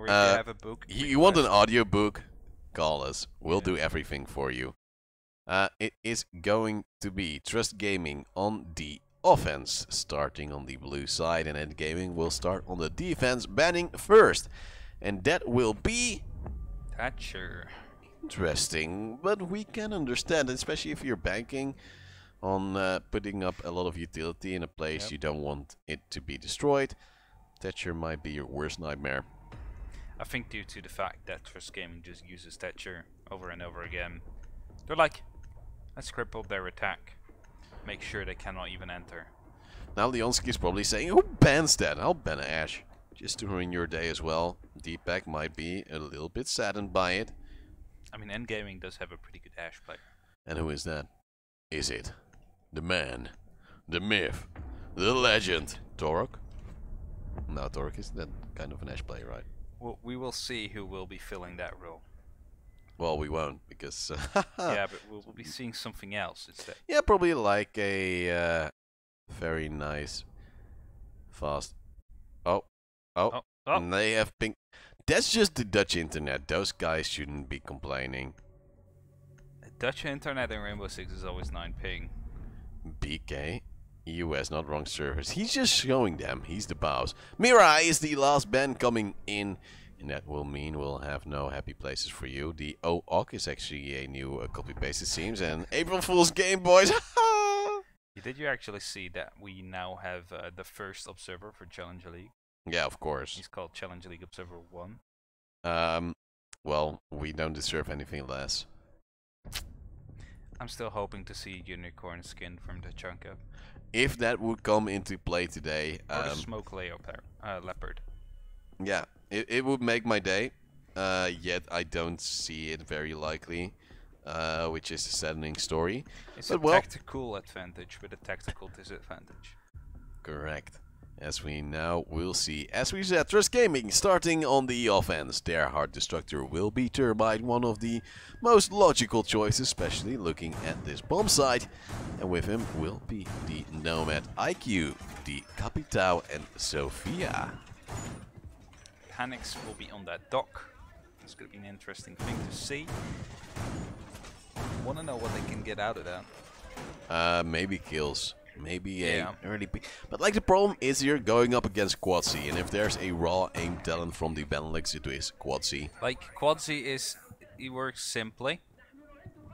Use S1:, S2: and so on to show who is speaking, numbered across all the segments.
S1: Or if you have a book.
S2: You want an audio book? Call us. We'll
S1: Yeah.
S2: do everything for you. It is going to be Trust Gaming on the offense, starting on the blue side, and EnD Gaming will start on the defense, banning first. And that will be
S1: Thatcher.
S2: interesting, but we can understand, especially if you're banking on putting up a lot of utility in a place you don't want it to be destroyed. Thatcher might be your worst nightmare.
S1: I think due to the fact that Trust Gaming just uses Thatcher over and over again. They're like, let's cripple their attack. Make sure they cannot even enter.
S2: Now Leonski is probably saying, who bans that? I'll ban Ash. Just to ruin your day as well. Deepak might be a little bit saddened by it.
S1: I mean, EnD Gaming does have a pretty good Ash player.
S2: And who is that? Is it the man, the myth, the legend, Torok? No, Torok is that kind of an Ash player, right?
S1: Well, we will see who will be filling that role.
S2: Well, we won't, because...
S1: Yeah, but we'll be seeing something else instead.
S2: Yeah, probably like a very nice, fast... Oh. And they have ping... That's just the Dutch internet. Those guys shouldn't be complaining.
S1: Dutch internet in Rainbow Six is always 9 ping.
S2: BK, US, not wrong servers. He's just showing them. He's the boss. Mirai is the last band coming in. And that will mean we'll have no happy places for you. The OOC is actually a new copy-paste, it seems. And April Fool's Game, boys.
S1: Did you actually see that we now have the first observer for Challenger League?
S2: Yeah, of course.
S1: He's called Challenger League Observer 1.
S2: Well, we don't deserve anything less.
S1: I'm still hoping to see Unicorn skin from the chunk up.
S2: If that would come into play today...
S1: Or the Smoke Leopard.
S2: Yeah, it would make my day. Yet I don't see it very likely. Which is a saddening story.
S1: It's
S2: but
S1: a tactical advantage with a tactical disadvantage.
S2: Correct. As we now will see. As we said, Trust Gaming starting on the offense. Their hard destructor will be Turbine, one of the most logical choices, especially looking at this bomb site. And with him will be the Nomad IQ, the Capitao, and Sophia.
S1: Panics will be on that dock. It's going to be an interesting thing to see. Want to know what they can get out of that.
S2: Maybe kills. Maybe a early pick. But like the problem is you're going up against Quadzy, and if there's a raw aim talent from the Benelux, it is Quadzy.
S1: Like Quadzy is, he works simply.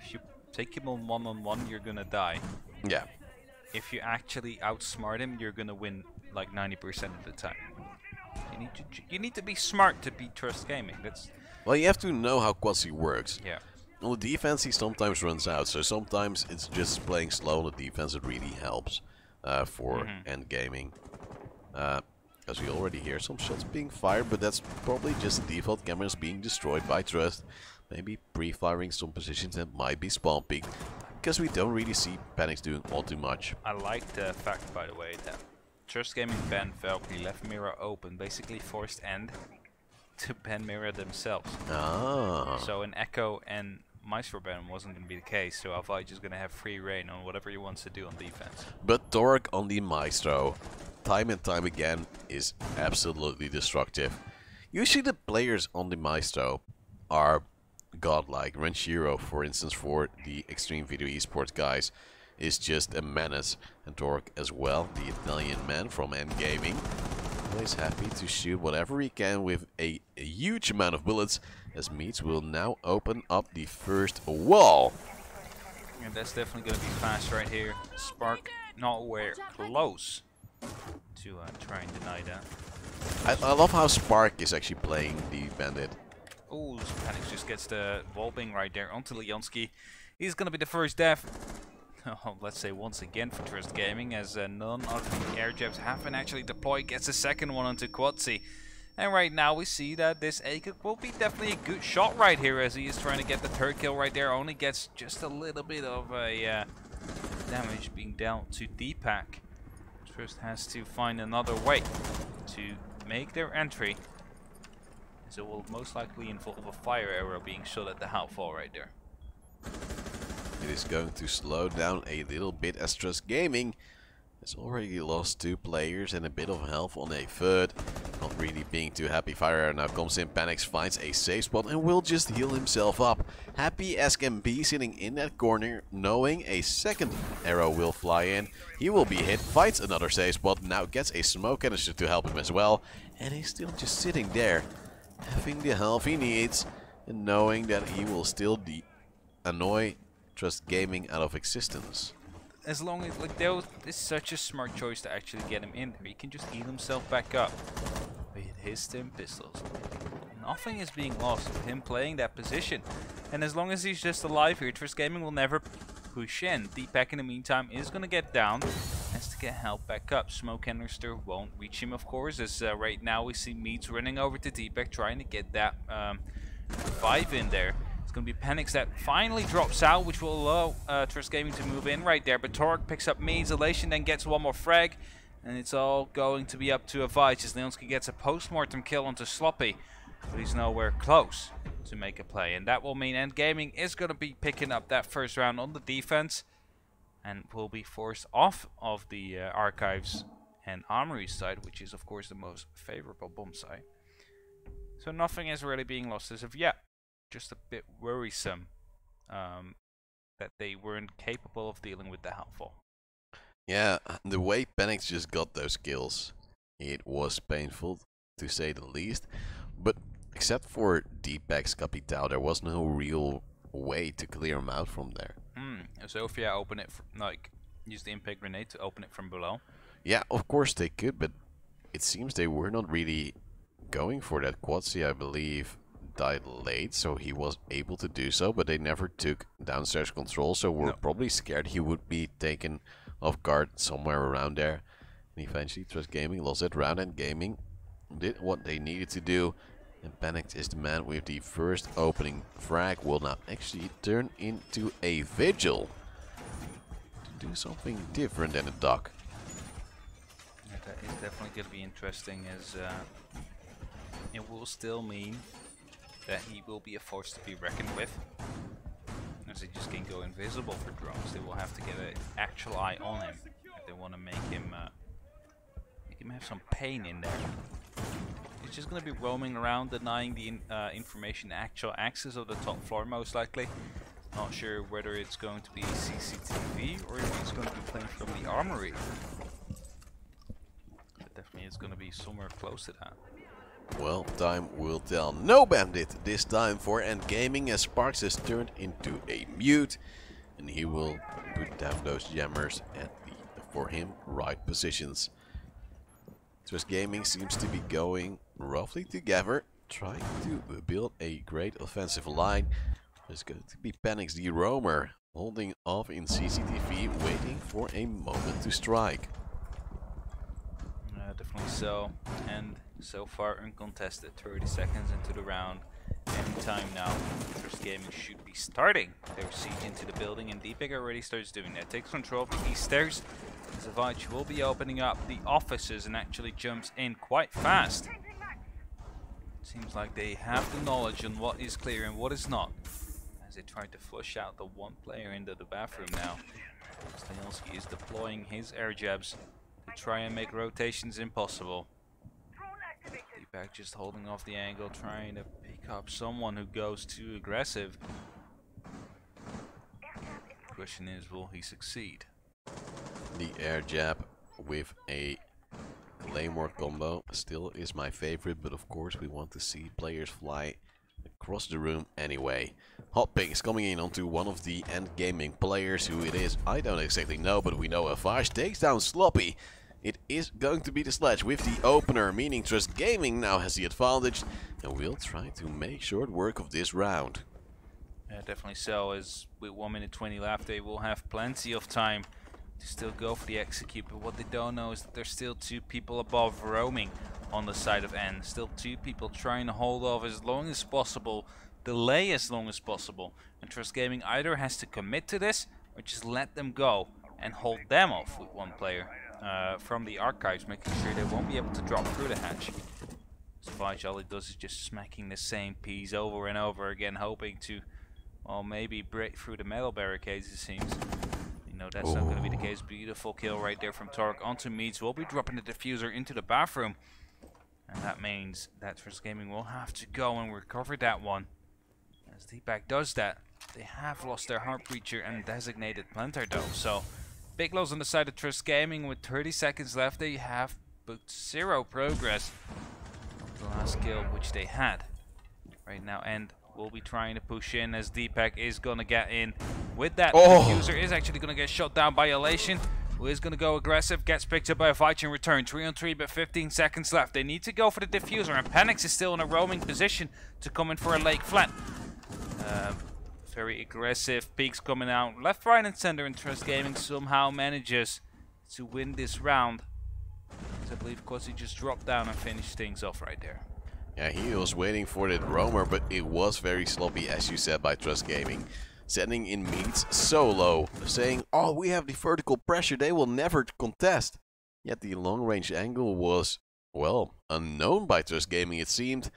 S1: If you take him on one, you're gonna die.
S2: Yeah.
S1: If you actually outsmart him, you're gonna win like 90% of the time. You need to be smart to beat Trust Gaming. That's
S2: well, you have to know how Quadzy works.
S1: Yeah.
S2: On the defense, he sometimes runs out, so sometimes it's just playing slow on the defense that really helps for EnD Gaming. As we already hear some shots being fired, but that's probably just the default cameras being destroyed by Trust. Maybe pre-firing some positions that might be spawn peaked, because we don't really see Panics doing all too much.
S1: I like the fact, by the way, that Trust Gaming banned Valkyrie, left Mirror open, basically forced EnD to ban Mirror themselves.
S2: Ah.
S1: So an Echo and Maestro ban wasn't going to be the case, so Alvai just going to have free reign on whatever he wants to do on defense.
S2: But Torok on the Maestro, time and time again, is absolutely destructive. Usually the players on the Maestro are godlike. Renshiro, for instance, for the Extreme Video Esports guys, is just a menace. And Torok as well, the Italian man from EnD Gaming, always happy to shoot whatever he can with a huge amount of bullets, as Meats will now open up the first wall.
S1: And that's definitely going to be fast right here. Spark nowhere close to try and deny that.
S2: I love how Spark is actually playing the Bandit.
S1: Oh, Panics just gets the wall bang right there onto Leonski. He's going to be the first death. Oh, let's say once again for Trust Gaming, as none of the air jabs have been actually deployed. Gets a second one onto Quadzy. And right now we see that this AKIC will be definitely a good shot right here, as he is trying to get the third kill right there. Only gets just a little bit of a damage being dealt to Deepak. Trust has to find another way to make their entry. So it will most likely involve a fire arrow being shot at the Halfwall right there.
S2: It is going to slow down a little bit, as Trust Gaming has already lost 2 players and a bit of health on a third. Not really being too happy. Fire now comes in, panics, finds a safe spot and will just heal himself up. Happy as can be sitting in that corner, knowing a second arrow will fly in. He will be hit, finds another safe spot, now gets a smoke canister to help him as well. And he's still just sitting there, having the health he needs, and knowing that he will still annoy Trust Gaming out of existence.
S1: As long as, like, that is such a smart choice to actually get him in there. He can just heal himself back up with his stim pistols. Nothing is being lost with him playing that position. And as long as he's just alive here, Trust Gaming will never push in. Deepak in the meantime is going to get down. Has to get help back up. Smoke canister won't reach him, of course, as right now we see Meads running over to Deepak trying to get that revive in there. It's going to be Penix that finally drops out, which will allow Trust Gaming to move in right there. But Torque picks up Meads, Elation then gets one more frag. And it's all going to be up to Avage as Leonski gets a post-mortem kill onto Sloppy. But he's nowhere close to make a play. And that will mean EnD Gaming is going to be picking up that first round on the defense. And will be forced off of the Archives and Armory side, which is of course the most favorable bomb site. So nothing is really being lost as of yet. Just a bit worrisome that they weren't capable of dealing with the Hellfall.
S2: Yeah, the way Penix just got those kills, it was painful to say the least. But except for Deepak's Capital, there was no real way to clear him out from there.
S1: Sophia open it, like, use the impact grenade to open it from below.
S2: Yeah, of course they could, but it seems they were not really going for that. Quatsi, I believe, died late, so he was able to do so, but they never took downstairs control, so we're probably scared he would be taken off guard somewhere around there. And eventually Trust Gaming lost that round, and Gaming did what they needed to do. And Panicked is the man with the first opening frag. Will now actually turn into a Vigil to do something different than a Duck.
S1: Yeah, that is definitely going to be interesting, as it will still mean that he will be a force to be reckoned with. As they just can go invisible for drones, they will have to get an actual eye on him if they want to make him have some pain in there. He's just going to be roaming around, denying the information actual access of the top floor, most likely. Not sure whether it's going to be CCTV or if it's going to be playing from the armory. But definitely it's going to be somewhere close to that.
S2: Well, time will tell. No bandit this time for EnD Gaming, as Sparks has turned into a mute. And he will put down those jammers at the, for him, right positions. Trust Gaming seems to be going roughly together, trying to build a great offensive line. There's going to be Panix the Roamer, holding off in CCTV, waiting for a moment to strike.
S1: Definitely so. And so far uncontested, 30 seconds into the round. Any time now, Trust Gaming should be starting their siege into the building, and Deepak already starts doing that. Takes control of the east stairs. Savage will be opening up the offices and actually jumps in quite fast. Seems like they have the knowledge on what is clear and what is not, as they try to flush out the one player into the bathroom now. Stajolski is deploying his air jabs to try and make rotations impossible. Deepak just holding off the angle, trying to pick up someone who goes too aggressive. The question is, will he succeed?
S2: The air jab with a Claymore combo still is my favorite, but of course we want to see players fly across the room anyway. Hot Pink is coming in onto one of the EnD Gaming players. Who it is, I don't exactly know, but we know Avage takes down Sloppy. It is going to be the Sledge with the opener, meaning Trust Gaming now has the advantage, and we'll try to make short work of this round.
S1: Yeah, definitely so, as with 1 minute 20 left they will have plenty of time to still go for the execute, but what they don't know is that there's still 2 people above roaming on the side of EnD. Still 2 people trying to hold off as long as possible, delay as long as possible, and Trust Gaming either has to commit to this or just let them go and hold them off with 1 player from the archives, making sure they won't be able to drop through the hatch. Savage, all he does is just smacking the same piece over and over again, hoping to, well, maybe break through the metal barricades, it seems. No, that's not going to be the case. Beautiful kill right there from Torque onto Meads. Will be dropping the diffuser into the bathroom. And that means that Trust Gaming will have to go and recover that one. As Deepak does that, they have lost their Heart Breacher and designated planter though. So big loss on the side of Trust Gaming. With 30 seconds left, they have booked 0 progress. The last kill which they had. Right now, EnD will be trying to push in as Deepak is gonna get in with that.
S2: Oh.
S1: The user is actually gonna get shot down by Elation, who is gonna go aggressive, gets picked up by a fight in return. 3 on 3, but 15 seconds left. They need to go for the diffuser, and Panix is still in a roaming position to come in for a lake flat. Very aggressive peeks coming out left, right, and center, and Trust Gaming somehow manages to win this round. I believe Quasi just dropped down and finished things off right there.
S2: Yeah, he was waiting for that roamer, but it was very sloppy, as you said, by Trust Gaming. Sending in meats so low, saying, oh, we have the vertical pressure, they will never contest. Yet the long-range angle was, well, unknown by Trust Gaming, it seemed,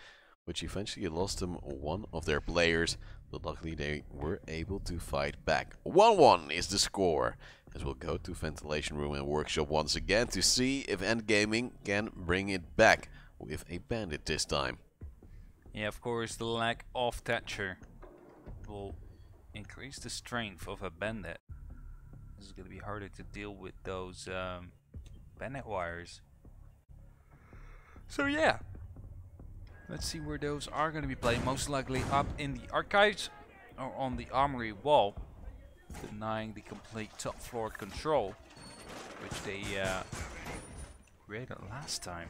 S2: which eventually lost them one of their players, but luckily they were able to fight back. 1-1 is the score, as we'll go to Ventilation Room and Workshop once again to see if EnD Gaming can bring it back with a bandit this time.
S1: Yeah, of course, the lack of Thatcher will increase the strength of a bandit. This is going to be harder to deal with those bandit wires. So yeah, let's see where those are going to be played. Most likely up in the archives or on the armory wall, denying the complete top floor control, which they created last time.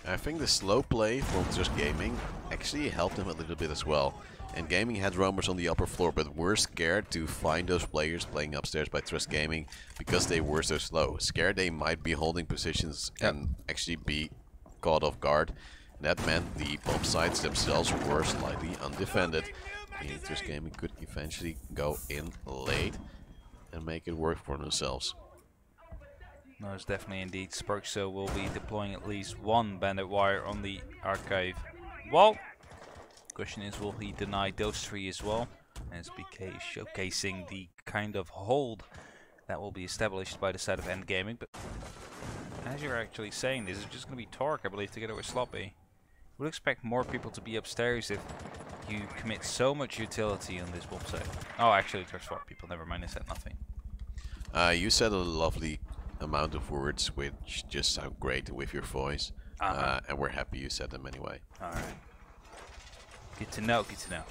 S2: I think the slow play from Trust Gaming actually helped them a little bit as well. And Gaming had roamers on the upper floor, but were scared to find those players playing upstairs by Trust Gaming because they were so slow. Scared they might be holding positions and actually be caught off guard. And that meant the bomb sites themselves were slightly undefended. Meaning Trust Gaming could eventually go in late and make it work for themselves.
S1: No, it's definitely indeed. Sparkso will be deploying at least one bandit wire on the archive wall. Question is, will he deny those 3 as well? As BK is showcasing the kind of hold that will be established by the side of EnD Gaming. But as you're actually saying, this is just going to be Torque, I believe, together with Sloppy. Would expect more people to be upstairs if you commit so much utility on this bomb site. Oh, actually, there's 4 people. Never mind, I said nothing.
S2: You said a lovely amount of words which just sound great with your voice, and we're happy you said them anyway.
S1: Alright. Good to know, good to know.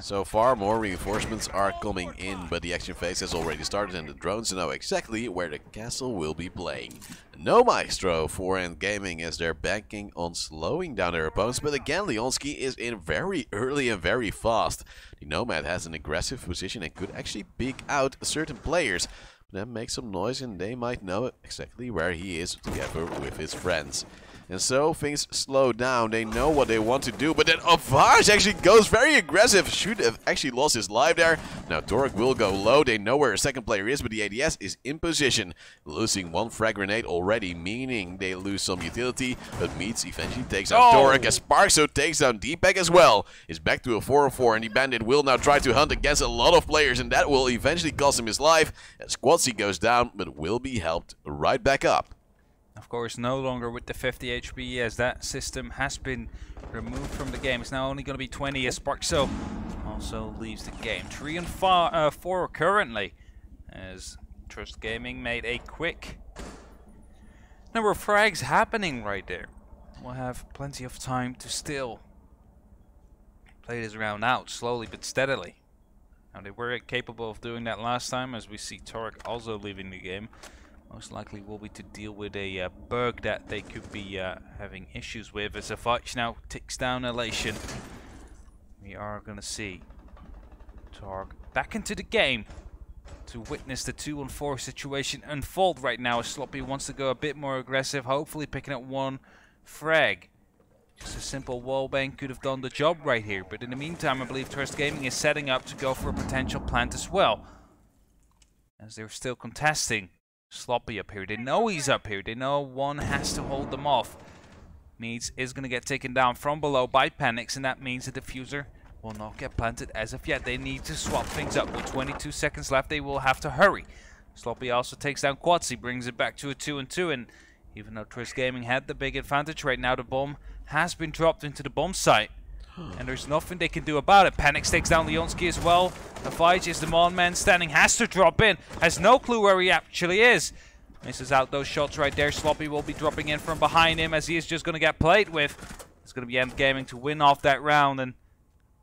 S2: So far, more reinforcements are coming in, but the action phase has already started and the drones know exactly where the castle will be playing. No Maestro for EnD Gaming as they're banking on slowing down their opponents, but again, Leonski is in very early and very fast. The Nomad has an aggressive position and could actually pick out certain players, but then make some noise and they might know exactly where he is together with his friends. And so things slow down, they know what they want to do, but then Avage actually goes very aggressive, should have actually lost his life there. Now Torek will go low, they know where a second player is, but the ADS is in position. Losing 1 frag grenade already, meaning they lose some utility, but Meats eventually takes out Torek as Sparkso takes down Deepak as well. Is back to a 4-on-4 and the Bandit will now try to hunt against a lot of players and that will eventually cost him his life as Quadzy goes down, but will be helped right back up.
S1: Of course, no longer with the 50 HP as that system has been removed from the game. It's now only going to be 20 as Sparkso also leaves the game. 3 and 4 currently as Trust Gaming made a quick number of frags happening right there. We'll have plenty of time to still play this round out slowly but steadily. Now they were capable of doing that last time as we see Torek also leaving the game. Most likely will be to deal with a bug that they could be having issues with as Avage now ticks down Elation. We are going to see Torg back into the game to witness the 2-on-4 situation unfold right now as Sloppy wants to go a bit more aggressive, hopefully picking up 1 frag. Just a simple wallbang could have done the job right here, but in the meantime I believe Trust Gaming is setting up to go for a potential plant as well. As they're still contesting Sloppy up here. They know he's up here. They know one has to hold them off. Meads is going to get taken down from below by Panix, and that means the diffuser will not get planted as of yet. They need to swap things up. With 22 seconds left, they will have to hurry. Sloppy also takes down Quadzy, brings it back to a 2-on-2, and Even though Twist Gaming had the big advantage, right now the bomb has been dropped into the bomb site. And there's nothing they can do about it. Panic takes down Leonski as well. Avage is the Mon Man standing, has to drop in. Has no clue where he actually is. Misses out those shots right there. Sloppy will be dropping in from behind him as he is just going to get played with. It's going to be EnD Gaming to win off that round. And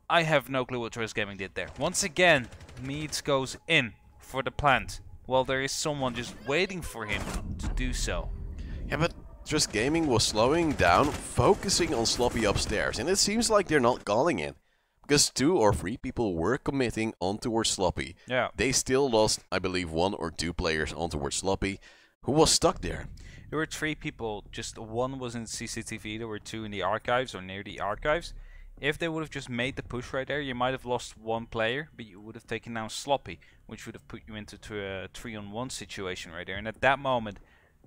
S1: I have no clue what Twist Gaming did there. Once again, Meads goes in for the plant. Well, there is someone just waiting for him to do so.
S2: Yeah, but Twist Gaming was slowing down, focusing on Sloppy upstairs, and it seems like they're not calling it. Because 2 or 3 people were committing on towards Sloppy.
S1: Yeah.
S2: They still lost, I believe, 1 or 2 players on towards Sloppy, who was stuck there.
S1: There were 3 people, just 1 was in CCTV, there were 2 in the archives or near the archives. If they would have just made the push right there, you might have lost 1 player, but you would have taken down Sloppy, which would have put you into a 3-on-1 situation right there. And at that moment,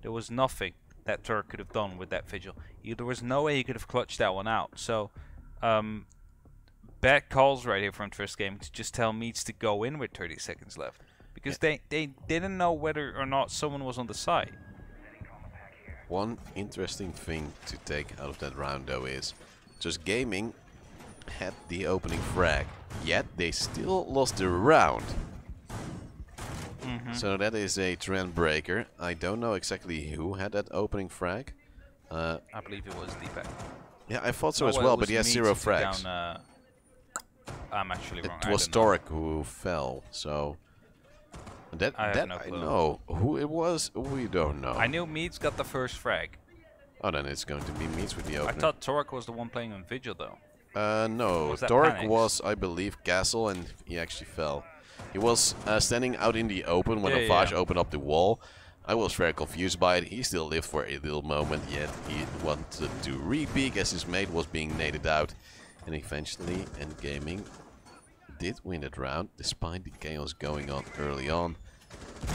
S1: there was nothing that Turk could have done with that vigil. There was no way he could have clutched that one out. So, bad calls right here from Twist Gaming to just tell Meads to go in with 30 seconds left. Because they didn't know whether or not someone was on the side.
S2: One interesting thing to take out of that round, though, is Twist Gaming had the opening frag, yet they still lost the round. So that is a trend breaker. I don't know exactly who had that opening frag.
S1: I believe it was Deepak.
S2: Yeah, I thought so as well, but he has 0 frags.
S1: I'm actually wrong.
S2: It was Torek who fell, so that I know. Who it was, we don't know.
S1: I knew Meads got the first frag.
S2: Oh, then it's going to be Meads with the opener.
S1: I thought Torek was the one playing on Vigil, though.
S2: No, Torek was, I believe, Castle, and he actually fell. He was standing out in the open when Avage opened up the wall. I was very confused by it. He still lived for a little moment, yet he wanted to re-peek as his mate was being naded out. And eventually, EnD Gaming did win that round, despite the chaos going on early on.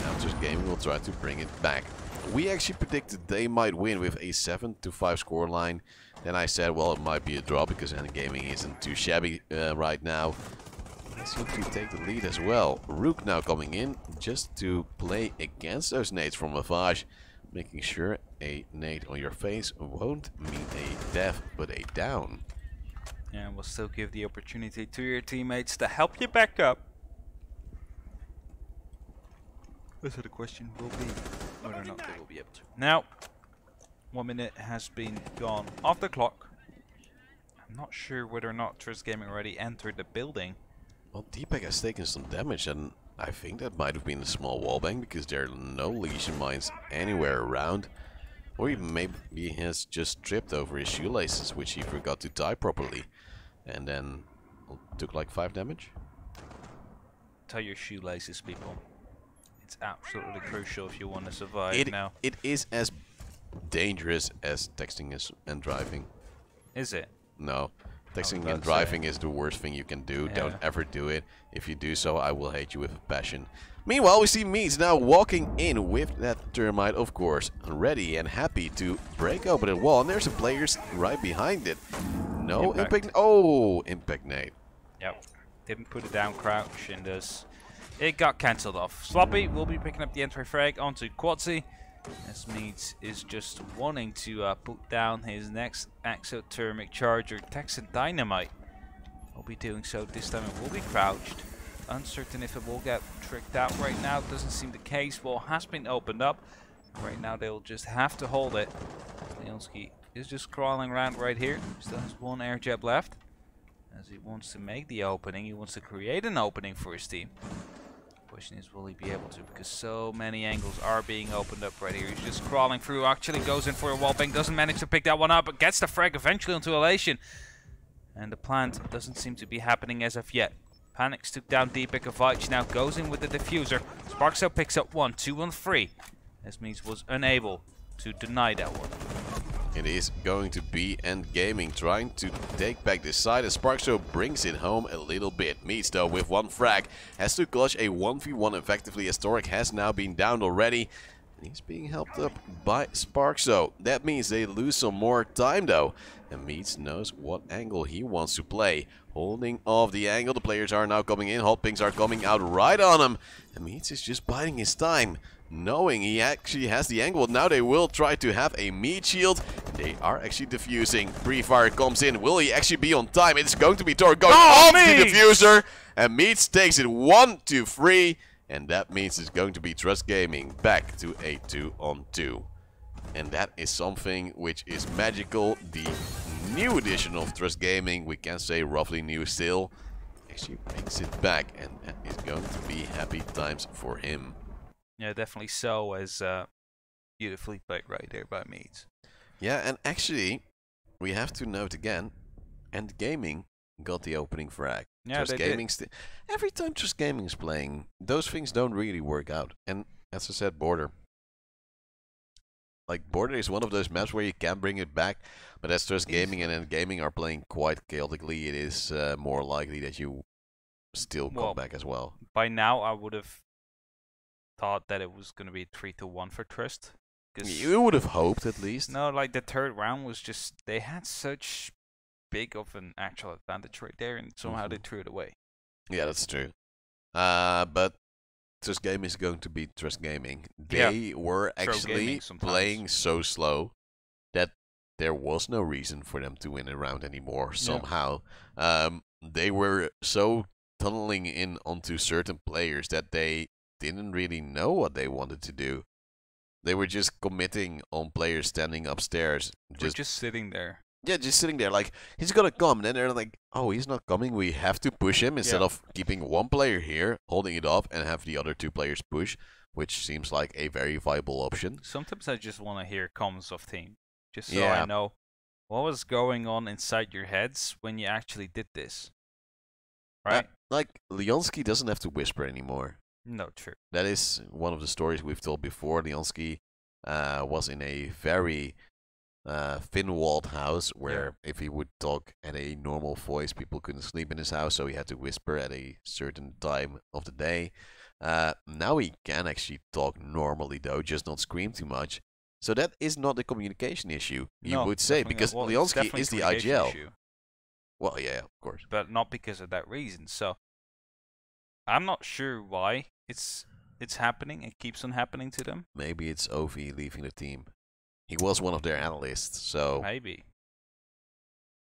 S2: Now Twist Gaming will try to bring it back. We actually predicted they might win with a 7-5 scoreline. Then I said, well, it might be a draw because EnD Gaming isn't too shabby right now. They seem to take the lead as well. Rook now coming in just to play against those nades from Avage, making sure a nade on your face won't mean a death but a down.
S1: Yeah, we'll still give the opportunity to your teammates to help you back up. So the question will be whether or not they will be able to. Now, 1 minute has been gone off the clock. I'm not sure whether or not Twist Gaming already entered the building.
S2: Well, Deepak has taken some damage, and I think that might have been a small wallbang because there are no lesion mines anywhere around. Or even maybe he has just tripped over his shoelaces, which he forgot to tie properly. And then took like 5 damage.
S1: Tie your shoelaces, people. It's absolutely crucial if you want to survive now.
S2: It is as dangerous as texting and driving.
S1: Is it?
S2: No. Texting and driving is the worst thing you can do. Yeah. Don't ever do it. If you do so, I will hate you with a passion. Meanwhile, we see Meads now walking in with that termite, of course, ready and happy to break open the wall. And there's some players right behind it. No impact. Oh, impact nade.
S1: Yep. Didn't put it down crouch, and it got cancelled off. Sloppy will be picking up the entry frag onto Quadsy. As Meads is just wanting to put down his next exothermic charger, Texan Dynamite. Will be doing so this time. It will be crouched. Uncertain if it will get tricked out right now. Doesn't seem the case. Wall has been opened up. Right now they'll just have to hold it. Leonski is just crawling around right here. Still has 1 air jab left. As he wants to make the opening. He wants to create an opening for his team. Question is, will he be able to? Because so many angles are being opened up right here. He's just crawling through. Actually goes in for a wallbang. Doesn't manage to pick that one up, but gets the frag eventually onto Elation. And the plant doesn't seem to be happening as of yet. Panics took down Deepak. Avage now goes in with the diffuser. Sparkso picks up 1, 2 on 3. This means was unable to deny that one.
S2: It is going to be EnD Gaming trying to take back this side, and Sparkso brings it home a little bit. Meads, though, with 1 frag, has to clutch a 1v1 effectively, as Torek has now been downed already. He's being helped up by Sparks, though. That means they lose some more time, though. And Meats knows what angle he wants to play. Holding off the angle, the players are now coming in. Hot pings are coming out right on him. And Meats is just biding his time, knowing he actually has the angle. Now they will try to have a meat shield. They are actually defusing. Pre-fire comes in. Will he actually be on time? It's going to be Tor going off the diffuser. And Meats takes it 1-3. And that means it's going to be Trust Gaming back to a 2-on-2. And that is something which is magical. The new edition of Trust Gaming, we can say roughly new still, actually brings it back. And that is going to be happy times for him.
S1: Yeah, definitely so, as beautifully played right there by Meats.
S2: Yeah, and actually, we have to note again, EnD Gaming got the opening frag.
S1: Yeah,
S2: Trust Gaming every time Trust Gaming is playing, those things don't really work out. And as I said, Border. Like, Border is one of those maps where you can bring it back, but as Trust Gaming and EnD Gaming are playing quite chaotically, it is more likely that you still come back as well.
S1: By now, I would have thought that it was going to be 3-1 for Trust.
S2: You would have hoped, at least.
S1: No, like, the third round was just, they had such big of an actual advantage right there, and somehow they threw it away.
S2: Yeah, that's true. But Trust Gaming is going to be Trust Gaming. They were actually playing so slow that there was no reason for them to win a round anymore somehow. They were so tunneling in onto certain players that they didn't really know what they wanted to do. They were just committing on players standing upstairs.
S1: Just sitting there.
S2: Yeah, just sitting there like, he's gonna come. And then they're like, oh, he's not coming. We have to push him instead of keeping one player here, holding it off, and have the other two players push, which seems like a very viable option.
S1: Sometimes I just want to hear comments of team, just so I know what was going on inside your heads when you actually did this. Right?
S2: Like, Leonsky doesn't have to whisper anymore.
S1: No, true.
S2: That is one of the stories we've told before. Leonsky was in a very thin-walled house where if he would talk at a normal voice, people couldn't sleep in his house, so he had to whisper at a certain time of the day. Now he can actually talk normally, though, just not scream too much. So that is not a communication issue, you would say, because Leonsky is the IGL.
S1: Issue.
S2: Well, yeah, of course.
S1: But not because of that reason. So I'm not sure why it's happening. It keeps on happening to them.
S2: Maybe it's Ovi leaving the team. He was one of their analysts, so
S1: maybe.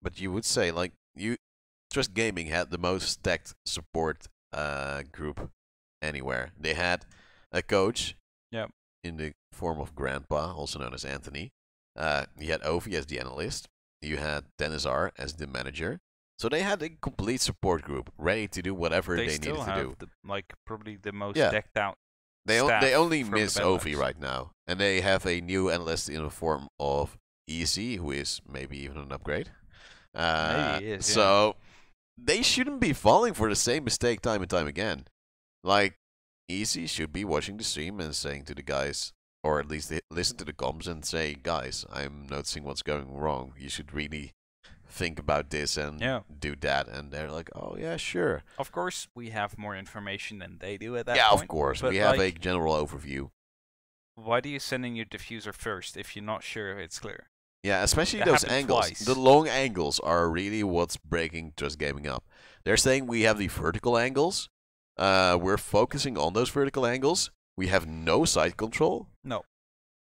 S2: But you would say, like, Trust Gaming had the most stacked support group anywhere. They had a coach, in the form of Grandpa, also known as Anthony. You had Ovi as the analyst. You had Denizar as the manager. So they had a complete support group ready to do whatever they needed to do. They still
S1: have probably the most decked out.
S2: They only miss Ovi right now, and they have a new analyst in the form of Easy, who is maybe even an upgrade.
S1: Maybe he is.
S2: So they shouldn't be falling for the same mistake time and time again. Like, Easy should be watching the stream and saying to the guys, or at least listen to the comms and say, guys, I'm noticing what's going wrong. You should really think about this and do that. And they're like, oh yeah, sure.
S1: Of course, we have more information than they do at that point.
S2: Yeah, of course. We have a general overview.
S1: Why do you send in your diffuser first if you're not sure if it's clear?
S2: Yeah, especially those angles.
S1: Twice.
S2: The long angles are really what's breaking Trust Gaming up. They're saying we have the vertical angles. We're focusing on those vertical angles. We have no side control.
S1: No.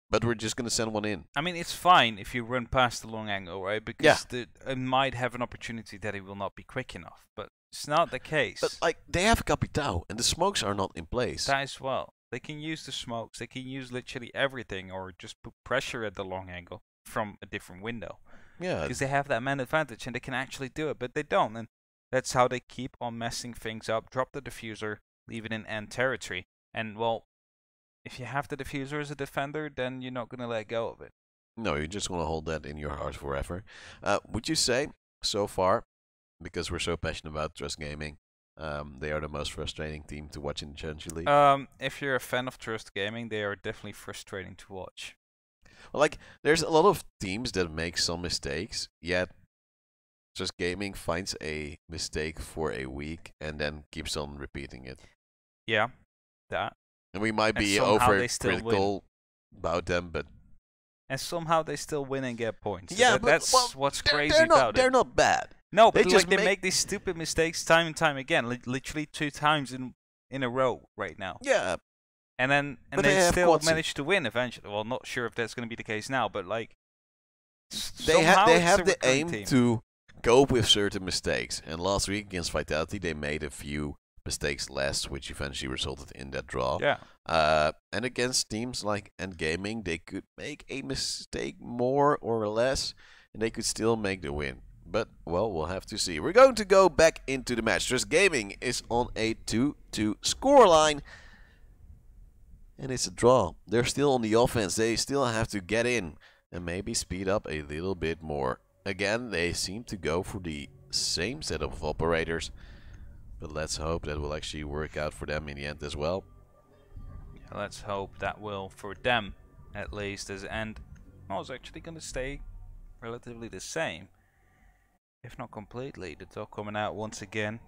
S2: But we're just going to send one in.
S1: I mean, it's fine if you run past the long angle, right? Because it might have an opportunity that it will not be quick enough. But it's not the case.
S2: But, like, they have Capitao, and the smokes are not in place.
S1: That as well. They can use the smokes. They can use literally everything, or just put pressure at the long angle from a different window.
S2: Yeah.
S1: Because they have that man advantage, and they can actually do it. But they don't. And that's how they keep on messing things up. Drop the diffuser, leave it in end territory. And, well, if you have the diffuser as a defender, then you're not going to let go of it.
S2: No, you just want to hold that in your heart forever. Would you say, so far, because we're so passionate about Trust Gaming, they are the most frustrating team to watch in the Challenger League?
S1: If you're a fan of Trust Gaming, they are definitely frustrating to watch.
S2: Well, like, there's a lot of teams that make some mistakes, yet Trust Gaming finds a mistake for a week and then keeps on repeating it.
S1: Yeah, that.
S2: And we might be overcritical about them, but
S1: And somehow they still win and get points. So
S2: yeah,
S1: that's
S2: well,
S1: what's
S2: they're,
S1: crazy
S2: they're not,
S1: about
S2: they're
S1: it.
S2: not bad.
S1: No,
S2: They
S1: but
S2: just
S1: like they make these stupid mistakes time and time again, literally 2 times in a row right now.
S2: Yeah,
S1: And then
S2: but
S1: they
S2: have
S1: still
S2: quadsy.
S1: manage to win eventually. Well, not sure if that's going to be the case now, but like
S2: They
S1: somehow it's
S2: have
S1: a
S2: the
S1: recurring
S2: aim
S1: theme.
S2: to cope with certain mistakes. And last week against Vitality, they made a few mistakes less, which eventually resulted in that draw.
S1: Yeah.
S2: And against teams like EnD Gaming, they could make a mistake more or less, and they could still make the win. But, well, we'll have to see. We're going to go back into the match. Trust Gaming is on a 2-2 scoreline. And it's a draw. They're still on the offense. They still have to get in and maybe speed up a little bit more. Again, they seem to go for the same setup of operators. But let's hope that will actually work out for them in the end as well.
S1: Yeah, let's hope that will for them, at least, as EnD was actually going to stay relatively the same. If not completely. The dog coming out once again.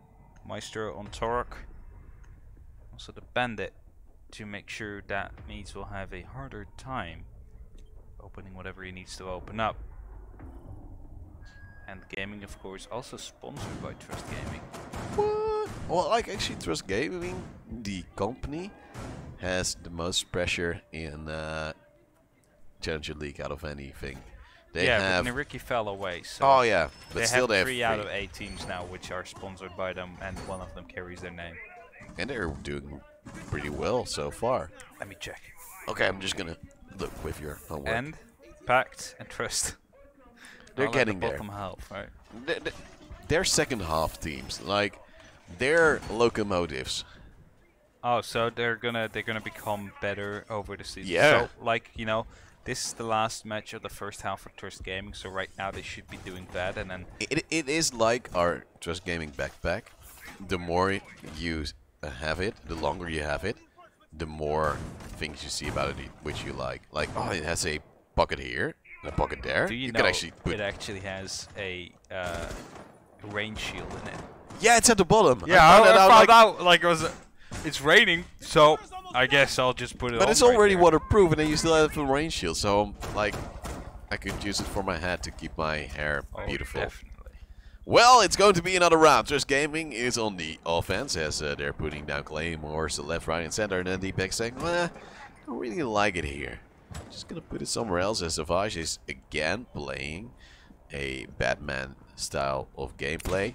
S1: Maestro on Torque. Also the Bandit to make sure that Meads will have a harder time opening whatever he needs to open up. And Gaming, of course, also sponsored by Trust Gaming.
S2: What? Well, like actually Trust Gaming, the company, has the most pressure in Challenger League out of anything. They have.
S1: But Ricky fell away. So
S2: Oh yeah, but
S1: they
S2: still
S1: have
S2: they
S1: 3
S2: have
S1: out of 8 teams now which are sponsored by them, and one of them carries their name.
S2: and they're doing pretty well so far.
S1: Let me check.
S2: Okay, I'm just gonna look with your homework.
S1: EnD, Pact, and Trust.
S2: They're
S1: All at
S2: getting
S1: the
S2: there.
S1: bottom half, right?
S2: They're second half teams, like they're locomotives.
S1: Oh, so they're gonna become better over the season.
S2: Yeah.
S1: So, like, you know, this is the last match of the first half for Trust Gaming, so right now they should be doing bad, and then
S2: It is like our Trust Gaming backpack. The more you have it, the longer you have it, the more things you see about it which you like. Like, oh, it has a pocket here, and a pocket there.
S1: do you know
S2: can actually put.
S1: it actually has a rain shield in it?
S2: Yeah, it's at the bottom.
S1: Yeah, I found
S2: like,
S1: out like it's raining, so I guess I'll just put it on.
S2: but it's
S1: right
S2: already
S1: there.
S2: waterproof, and then you still have a rain shield. So, like, I could use it for my hat to keep my hair
S1: Oh,
S2: beautiful.
S1: definitely.
S2: Well, it's going to be another round. Trust Gaming is on the offense as they're putting down claymores to left, right, and center. And then Deepak saying, I don't really like it here. Just going to put it somewhere else as Savage is again playing a Batman style of gameplay.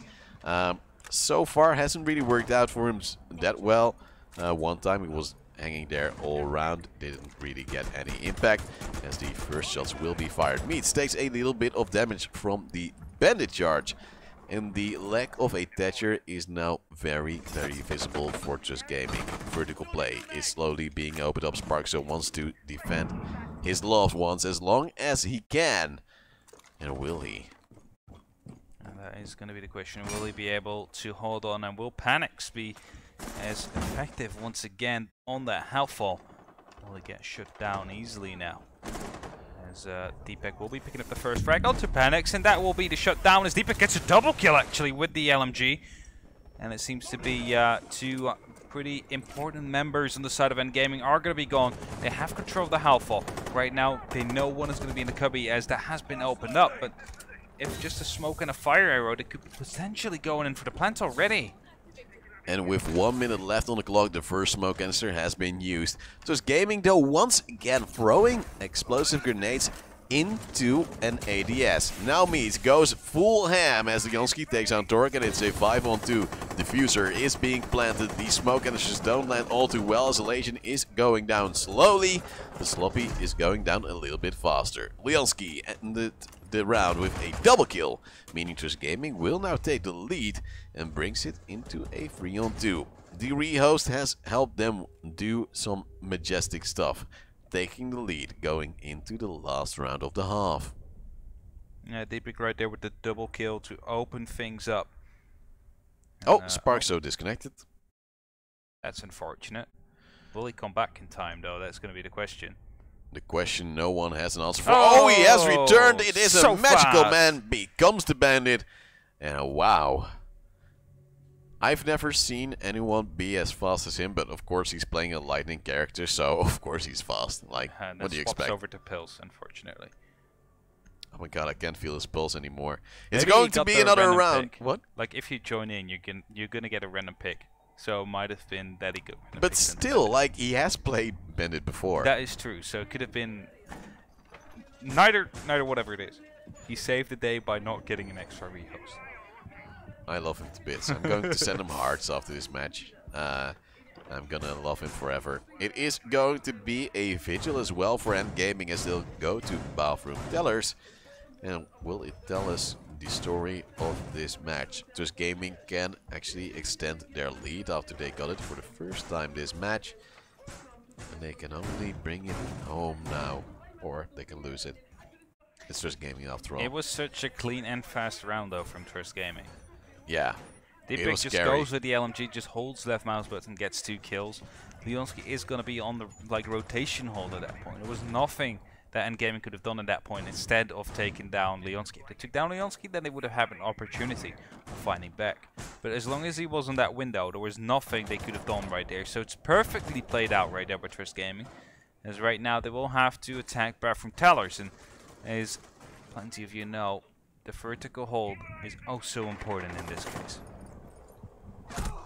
S2: So far, hasn't really worked out for him that well. One time he was hanging there all around, didn't really get any impact as the first shots will be fired. Meads takes a little bit of damage from the bandit charge. And the lack of a Thatcher is now very, very visible for Trust Gaming. Vertical play is slowly being opened up. Sparkso wants to defend his loved ones as long as he can. And will he?
S1: And that is going to be the question. Will he be able to hold on, and will Panics be as effective once again on that Hellfall? Will he get shut down easily now? As Deepak will be picking up the first frag onto Panics, and that will be the shutdown as Deepak gets a double kill actually with the LMG. And it seems to be 2 pretty important members on the side of EnD Gaming are going to be gone. They have control of the Hellfall. Right now, they know one is going to be in the cubby as that has been opened up, but if just a smoke and a fire arrow, they could be potentially going in for the plant already.
S2: And with 1 minute left on the clock, the first smoke canister has been used. Trust Gaming, though, once again throwing explosive grenades into an ADS. Now Meads goes full ham as the Jansky takes on Torque, and it's a 5-on-2. Diffuser is being planted. These smoke canisters don't land all too well. Isolation is going down slowly. The Sloppy is going down a little bit faster. Liansky ended the round with a double kill, meaning Trust Gaming will now take the lead and brings it into a 3-on-2. The rehost has helped them do some majestic stuff, taking the lead going into the last round of the half.
S1: Yeah, Deepak right there with the double kill to open things up.
S2: Oh,
S1: And,
S2: Sparkso disconnected.
S1: That's unfortunate. Will he come back in time, though? That's going to be the question.
S2: The question no one has an answer for. Oh, he has returned. It is
S1: so
S2: a magical
S1: fast.
S2: man becomes the bandit. And wow. I've never seen anyone be as fast as him, but of course he's playing a lightning character, so of course he's fast. Like, what do you expect?
S1: Over to pills, unfortunately.
S2: Oh my god, I can't feel his pulse anymore. It's
S1: Maybe
S2: going to be another round.
S1: Pick.
S2: What?
S1: Like if you join in, you're gonna get a random pick. So it might have been that he got.
S2: But still, like, he has played Bandit before.
S1: That is true. So it could have been neither whatever it is. He saved the day by not getting an extra rehost.
S2: I love him to bits. I'm going to send him hearts after this match. I'm gonna love him forever. It is going to be a vigil as well for EnD Gaming as they'll go to bathroom tellers. And will it tell us the story of this match? Trust Gaming can actually extend their lead after they got it for the first time this match. And they can only bring it home now. Or they can lose it. It's Trust Gaming after all.
S1: It was such a clean and fast round though from Trust Gaming.
S2: Yeah.
S1: Deepak just
S2: scary.
S1: goes with the LMG, just holds left mouse button, gets 2 kills. Leonski is going to be on the rotation hold at that point. There was nothing that EnD Gaming could have done at that point instead of taking down Leonski. If they took down Leonski, then they would have had an opportunity of fighting back. But as long as he was on that window, there was nothing they could have done right there. So it's perfectly played out right there by Trust Gaming. As right now they will have to attack bathroom tellers, and as plenty of you know, the vertical hold is oh so important in this case.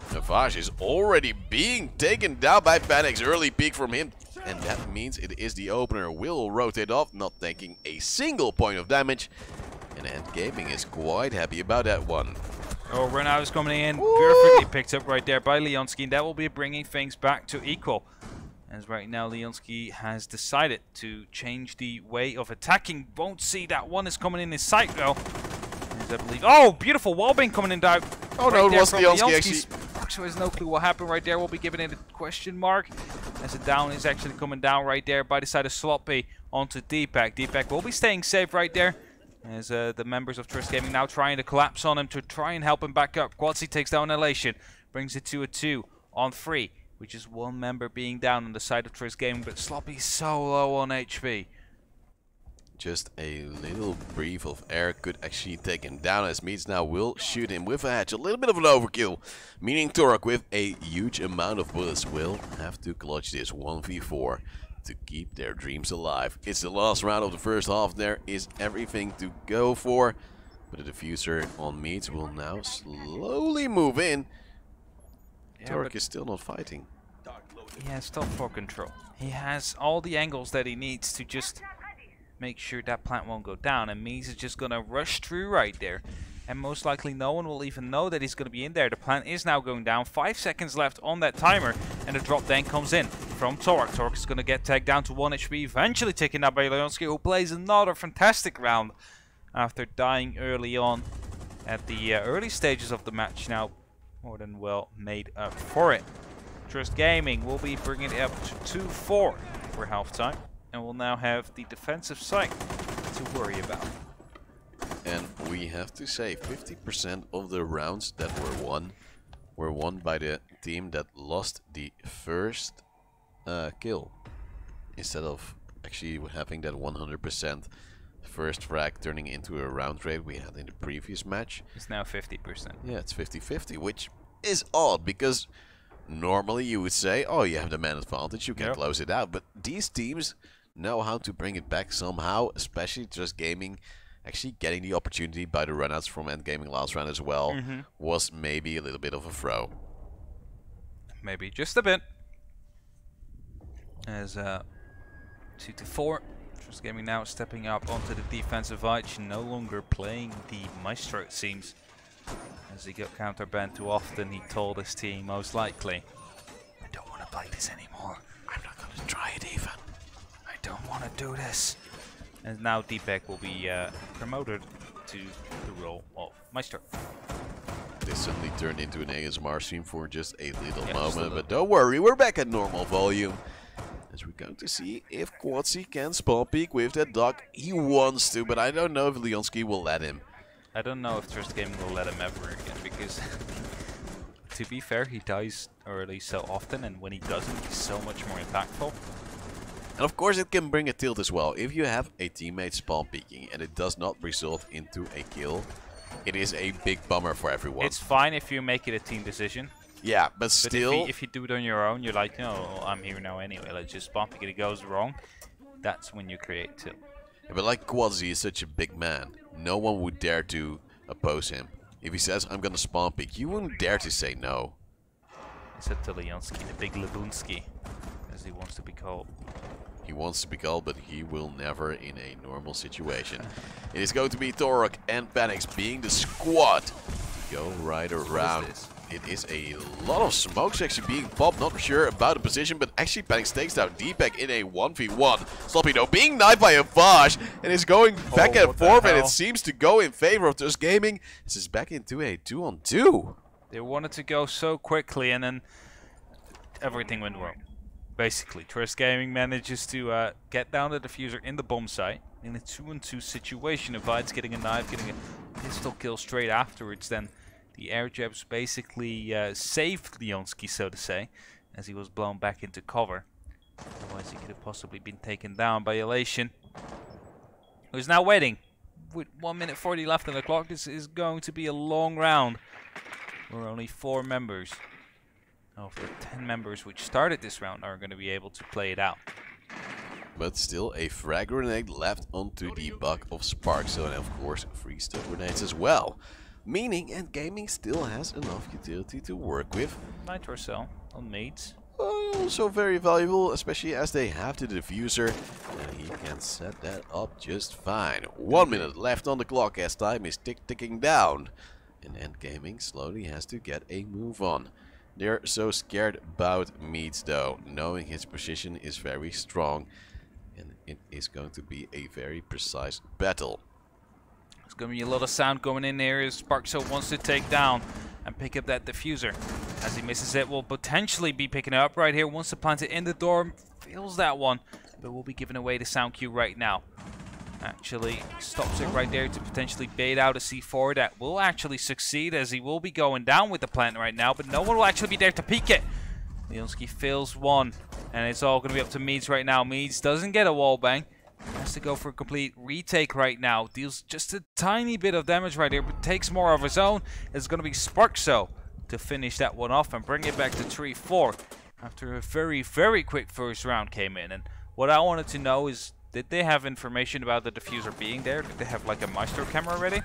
S2: Navage is already being taken down by Panic's early peek from him. And that means it is the opener will rotate off, not taking a single point of damage. And EnD Gaming is quite happy about that one.
S1: Oh, Renault is coming in, perfectly picked up right there by Leonski, and that will be bringing things back to equal. As right now Leonski has decided to change the way of attacking. Won't see that one is coming in his sight though. As I believe, oh, beautiful wallbang coming in down.
S2: Oh no, it was Leonski actually.
S1: So there's no clue what happened right there. We'll be giving it a question mark. As the down is actually coming down right there by the side of Sloppy onto Deepak. Deepak will be staying safe right there. As the members of Trust Gaming now trying to collapse on him to try and help him back up. Quadzy takes down Elation. Brings it to a 2 on 3. Which is one member being down on the side of Trust Gaming. But Sloppy's so low on HP.
S2: Just a little breath of air could actually take him down, as Meads now will shoot him with a hatch. A little bit of an overkill, meaning Torok with a huge amount of bullets will have to clutch this 1v4 to keep their dreams alive. It's the last round of the first half. There is everything to go for, but the diffuser on Meads will now slowly move in. Yeah, Torok is still not fighting.
S1: He has top 4 control. He has all the angles that he needs to just make sure that plant won't go down, and Mees is just gonna rush through right there, and most likely no one will even know that he's gonna be in there. The plant is now going down, 5 seconds left on that timer, and the drop then comes in from Torok. Torok is gonna get tagged down to 1 HP, eventually taken out by Leonski, who plays another fantastic round after dying early on at the early stages of the match. Now more than well made up for it. Trust Gaming will be bringing it up to 2-4 for halftime. And we'll now have the defensive side to worry about.
S2: And we have to say 50% of the rounds that were won by the team that lost the first kill. Instead of actually having that 100% first frag turning into a round rate we had in the previous match.
S1: It's now 50%.
S2: Yeah, it's 50-50, which is odd because normally you would say, oh, you have the man advantage, you can close it out. But these teams know how to bring it back somehow, especially Trust Gaming actually getting the opportunity by the runouts from EnD Gaming last round as well was maybe a little bit of a throw.
S1: Maybe just a bit. As 2-4, Trust Gaming now stepping up onto the defensive edge, no longer playing the Maestro it seems. As he got counterbanned too often, he told his team most likely, I don't want to play this anymore.
S2: I'm not going to try it even.
S1: I don't want to do this. And now Deepak will be promoted to the role of Maestro.
S2: This suddenly turned into an ASMR stream for just a little moment, but don't worry, we're back at normal volume. As we're going to see if Quadzy can spawn peek with that dog. He wants to, but I don't know if Leonski will let him.
S1: I don't know if Trust Gaming will let him ever again, because to be fair, he dies early so often, and when he doesn't, he's so much more impactful.
S2: And of course it can bring a tilt as well. If you have a teammate spawn peeking and it does not result into a kill, it is a big bummer for everyone.
S1: It's fine if you make it a team decision.
S2: Yeah, but still...
S1: But if you do it on your own, you're like, no, I'm here now anyway. Let's just spawn pick it. It goes wrong. That's when you create two.
S2: Yeah, but like Quadzi is such a big man, no one would dare to oppose him. If he says, I'm gonna spawn pick, you wouldn't dare to say no.
S1: Except to Leonski, the big Lebunski, as he wants to be called.
S2: He wants to be called, but he will never in a normal situation. It is going to be Torok and Panix being the squad to go right around. It is a lot of smokes actually being popped. Not sure about the position, but actually Panix takes down Deepak in a 1v1. Sloppy though being knifed by a Vash and is going back and forth, and it seems to go in favor of Trust Gaming. This is back into a 2-on-2.
S1: They wanted to go so quickly, and then everything went wrong. Basically, Trust Gaming manages to get down the diffuser in the bomb site in a 2-on-2 situation. Avoids getting a knife, getting a pistol kill straight afterwards. Then the air jabs basically saved Leonski, so to say, as he was blown back into cover. Otherwise, he could have possibly been taken down by Elation, who's now waiting. With 1 minute 40 left on the clock, this is going to be a long round. Where only 4 members of the 10 members which started this round are going to be able to play it out.
S2: But still a frag grenade left onto the buck of Sparkso, and of course 3 stun grenades as well. Meaning EnD Gaming still has enough utility to work with.
S1: Nitro cell on mates.
S2: Also very valuable, especially as they have the diffuser, and he can set that up just fine. 1 minute left on the clock as time is ticking down. And EnD Gaming slowly has to get a move on. They're so scared about Meads though, knowing his position is very strong, and it is going to be a very precise battle.
S1: There's going to be a lot of sound going in there as Sparkso wants to take down and pick up that diffuser. As he misses it, will potentially be picking it up right here. Wants to plant it in the door, feels that one, but will be giving away the sound cue right now. Actually stops it right there to potentially bait out a C4 that will actually succeed, as he will be going down with the plant right now, but no one will actually be there to peek it. Leonski fails one, and it's all going to be up to Meads right now. Meads doesn't get a wallbang. Has to go for a complete retake right now. Deals just a tiny bit of damage right here, but takes more of his own. It's going to be Sparkso to finish that one off and bring it back to 3-4 after a very, very quick first round came in. And what I wanted to know is, did they have information about the diffuser being there? Did they have like a Maestro camera ready?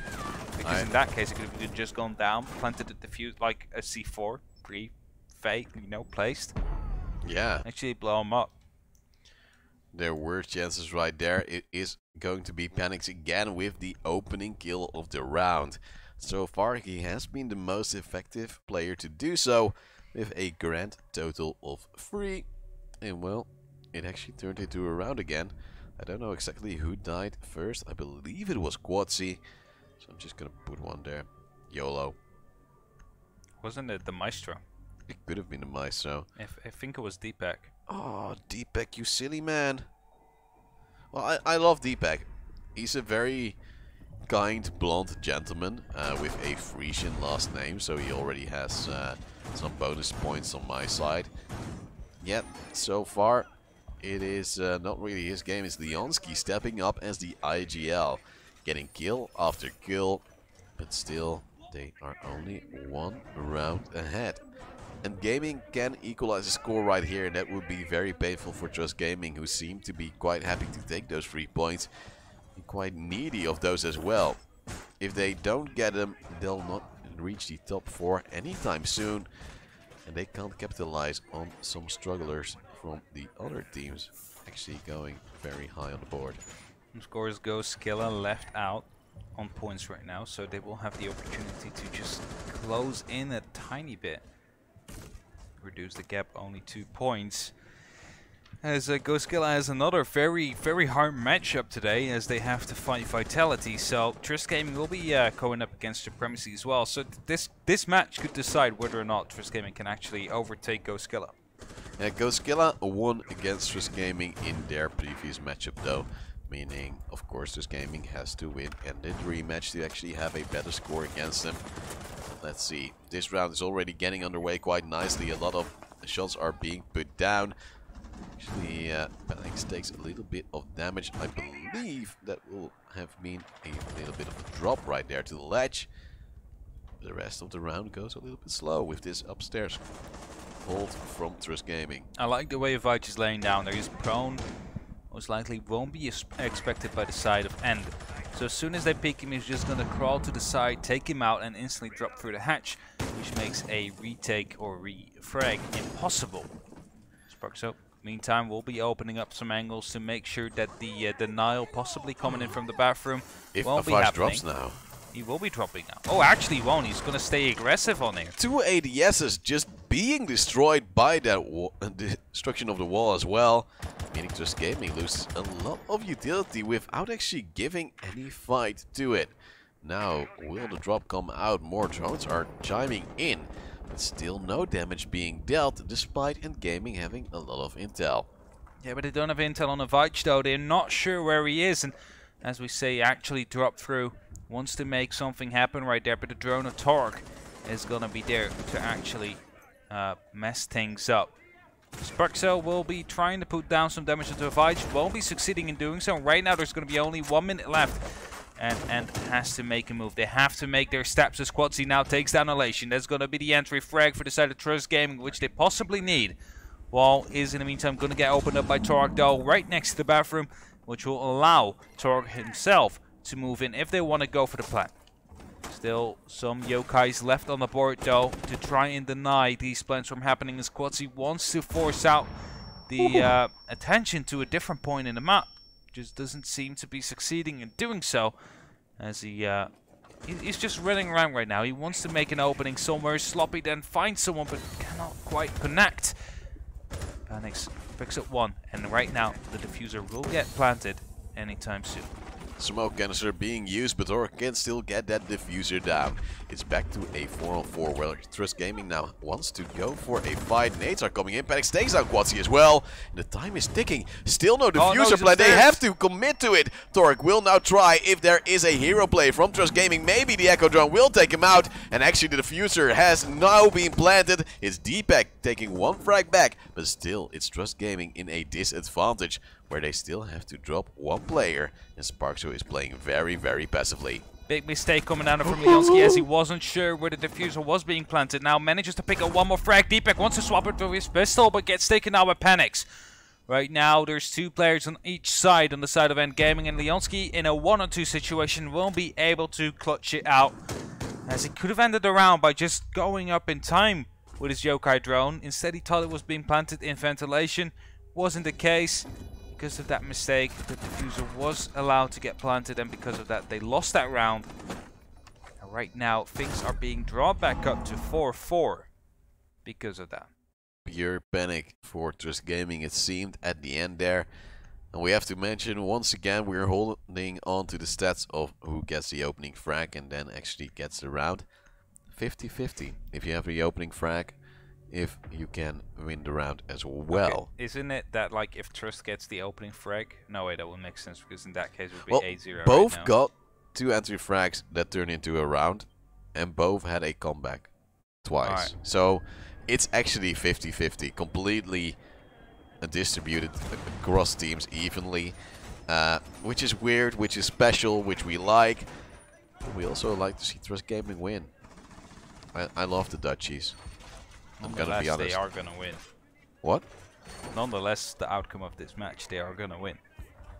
S1: Because in that case, it could have just gone down, planted the diffuser like a C4, pre-fake, you know, placed.
S2: Yeah.
S1: Actually blow him up.
S2: There were chances right there. It is going to be Panix again with the opening kill of the round. So far, he has been the most effective player to do so, with a grand total of 3. And well, it actually turned into a round again. I don't know exactly who died first. I believe it was Quadzi. So I'm just gonna put one there. YOLO.
S1: Wasn't it the Maestro?
S2: It could have been the Maestro.
S1: I think it was Deepak.
S2: Oh, Deepak, you silly man. Well, I love Deepak. He's a very kind, blonde gentleman with a Frisian last name. So he already has some bonus points on my side. Yet, so far, it is not really his game. It's Leonski stepping up as the IGL, getting kill after kill, but still they are only 1 round ahead. And Gaming can equalize the score right here, and that would be very painful for Trust Gaming, who seem to be quite happy to take those 3 points and quite needy of those as well. If they don't get them, they'll not reach the top 4 anytime soon, and they can't capitalize on some strugglers from the other teams actually going very high on the board.
S1: Scores go Skilla left out on points right now, so they will have the opportunity to just close in a tiny bit. Reduce the gap only 2 points. As Goskilla has another very, very hard matchup today, as they have to fight Vitality. So Trust Gaming will be going up against Supremacy as well. So this match could decide whether or not Trust Gaming can actually overtake Goskilla.
S2: Yeah, Goskilla won against Trust Gaming in their previous matchup though. Meaning, of course, Trust Gaming has to win and the rematch to actually have a better score against them. Let's see. This round is already getting underway quite nicely. A lot of shots are being put down. Actually, Panics takes a little bit of damage. I believe that will have been a little bit of a drop right there to the ledge. The rest of the round goes a little bit slow with this upstairs hold from Trust Gaming.
S1: I like the way Vich is laying down there. He's prone. Most likely won't be expected by the side of EnD. So as soon as they pick him, he's just going to crawl to the side, take him out, and instantly drop through the hatch, which makes a retake or refrag impossible. Sparkso, meantime, we'll be opening up some angles to make sure that the denial possibly coming in from the bathroom won't be happening.
S2: Drops now.
S1: He will be dropping now. Oh, actually he won't. He's going to stay aggressive on here.
S2: 2 ADSs just being destroyed by that destruction of the wall as well. Meaning Trust Gaming loses a lot of utility without actually giving any fight to it. Now, will the drop come out? More drones are chiming in. But still no damage being dealt, despite EnD Gaming having a lot of intel.
S1: Yeah, but they don't have intel on the Vich though. They're not sure where he is. And as we say, actually drop through. Wants to make something happen right there, but the drone of Torque is gonna be there to actually mess things up. Sparkcell will be trying to put down some damage into the Vich, won't be succeeding in doing so. Right now there's gonna be only 1 minute left, and has to make a move. They have to make their steps as Quadzy now takes down Elation. That's gonna be the entry frag for the side of Trust Gaming, which they possibly need. Wall is in the meantime gonna get opened up by Torque though, right next to the bathroom, which will allow Torque himself to move in if they want to go for the plant. Still some yokais left on the board though to try and deny these plants from happening, as Quadzy wants to force out the attention to a different point in the map. Just doesn't seem to be succeeding in doing so, as he's just running around right now. He wants to make an opening somewhere sloppy, then find someone, but cannot quite connect. Panics picks up one, and right now the diffuser will get planted anytime soon.
S2: Smoke canister being used, but Torque can still get that diffuser down. It's back to a 4-on-4 where Trust Gaming now wants to go for a fight. Nades are coming in. Panic takes out Quadzy as well. And the time is ticking. Still no diffuser play. They have to commit to it. Torque will now try if there is a hero play from Trust Gaming. Maybe the Echo Drone will take him out. And actually the diffuser has now been planted. It's Deepak taking 1 frag back. But still, it's Trust Gaming in a disadvantage, where they still have to drop 1 player, and Sparkso is playing very, very passively.
S1: Big mistake coming down from Leonsky, as he wasn't sure where the diffuser was being planted. Now manages to pick up 1 more frag. Deepak wants to swap it with his pistol, but gets taken out by Panics. Right now, there's 2 players on each side, on the side of EnD Gaming, and Leonsky in a 1-on-2 situation won't be able to clutch it out, as he could have ended the round by just going up in time with his yokai drone. Instead, he thought it was being planted in ventilation. Wasn't the case. Because of that mistake, the diffuser was allowed to get planted, and because of that, they lost that round. And right now, things are being drawn back up to 4-4 because of that.
S2: Pure panic for Trust Gaming, it seemed, at the end there. And we have to mention, once again, we're holding on to the stats of who gets the opening frag and then actually gets the round. 50-50 if you have the opening frag. If you can win the round as well.
S1: Okay. Isn't it that, like, if Trust gets the opening frag? No way, that would make sense, because in that case it would be 8-0.
S2: Both
S1: right
S2: got 2 entry frags that turned into a round, and both had a comeback twice.
S1: Right.
S2: So it's actually 50-50, completely distributed across teams evenly, which is weird, which is special, which we like. We also like to see Trust Gaming win. I love the Dutchies. I'm gonna be honest.
S1: They are gonna win.
S2: What?
S1: Nonetheless, the outcome of this match, they are gonna win.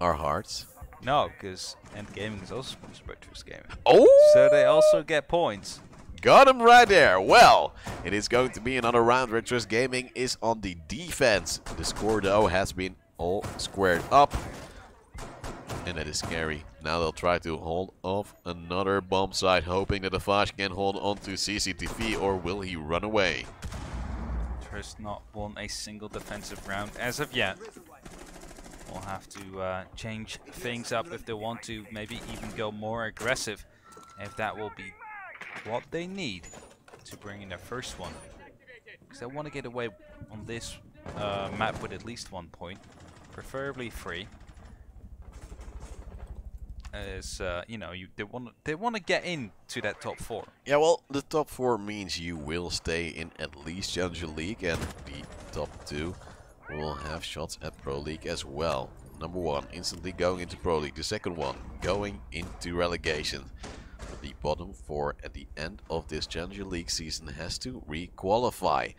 S2: Our hearts?
S1: No, because EnD Gaming is also sponsored by Trust Gaming.
S2: Oh!
S1: So they also get points.
S2: Got him right there. Well, it is going to be another round where Trust Gaming is on the defense. The score, though, has been all squared up. And that is scary. Now they'll try to hold off another bomb site, hoping that the Vash can hold on to CCTV, or will he run away?
S1: Trust not won a single defensive round as of yet. We'll have to change things up if they want to, maybe even go more aggressive, if that will be what they need to bring in their first one. Because they want to get away on this map with at least 1 point, preferably 3. As you know, they want to get into that top 4.
S2: Yeah, well, the top 4 means you will stay in at least Challenger League, and the top 2 will have shots at Pro League as well. Number 1 instantly going into Pro League. The second one going into relegation. The bottom 4 at the end of this Challenger League season has to re-qualify.